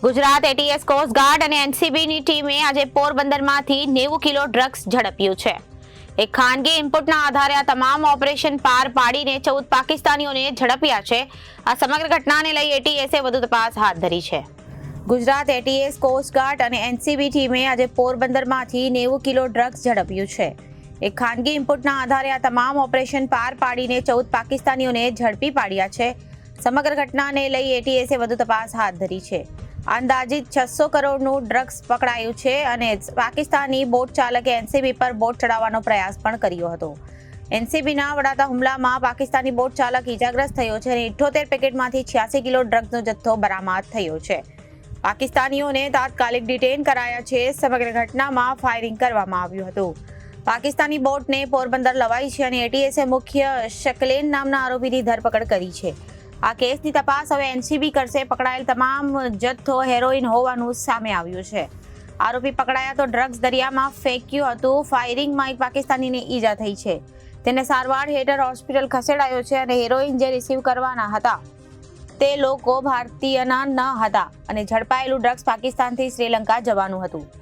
Gujarat ATS coast guard અને એનસીબીની ટીમે આજે પોરબંદરમાંથી 90 કિલો ડ્રગ્સ ઝડપ્યું છે. એક ખાનગી ઇનપુટના આધારે આ તમામ ઓપરેશન પાર પાડીને 14 પાકિસ્તાનીઓને ઝડપ્યા છે. આ સમગ્ર ઘટનાને લઈ એટીએસે વધુ તપાસ હાથ ધરી છે. ગુજરાત એટીએસ કોસ્ટગાર્ડ અને એનસીબી ટીમે આજે પોરબંદરમાંથી 90 કિલો ડ્રગ્સ ઝડપ્યું છે. એક ખાનગી ઇનપુટના આધારે આ તમામ ઓપરેશન પાર પાડીને 14 પાકિસ્તાનીઓને ઝડપી પાડ્યા છે. સમગ્ર ઘટનાને લઈ એટીએસે વધુ તપાસ હાથ ધરી છે. અંદાજિત 600 કરોડનું ડ્રગ્સ પકડાયું છે અને પાકિસ્તાની બોટ ચાલકે એનસીબી પર બોટ ચડાવવાનો પ્રયાસ પણ કર્યો હતો. એનસીબીના વડાતા હુમલામાં પાકિસ્તાની બોટ ચાલક ઇજાગ્રસ્ત થયો છે અને 78 પેકેટમાંથી 86 કિલો ડ્રગ્સનો જથ્થો બરામદ થયો છે. પાકિસ્તાનીઓને તાત્કાલિક ડિટેન કરાયા છે. સમગ્ર ઘટનામાં ફાયરિંગ કરવામાં આવ્યું હતું. પાકિસ્તાની બોટને પોરબંદર લવાઈ છે અને એટીએસે મુખ્ય શકલેન નામના આરોપીની ધરપકડ કરી છે. આ કેસની તપાસ હવે એનસીબી કરશે. પકડાયેલ તમામ જથ્થો હેરોઇન હોવાનું સામે આવ્યું છે. આરોપી પકડાયા તો ડ્રગ્સ દરિયામાં ફેંક્યું હતું. ફાયરિંગમાં એક પાકિસ્તાનીને ઈજા થઈ છે. તેને સારવાર હેઠળ હોસ્પિટલ ખસેડાયો છે અને હેરોઇન જે રિસીવ કરવાના હતા તે લોકો ભારતીયના ન હતા અને ઝડપાયેલું ડ્રગ્સ પાકિસ્તાનથી શ્રીલંકા જવાનું હતું.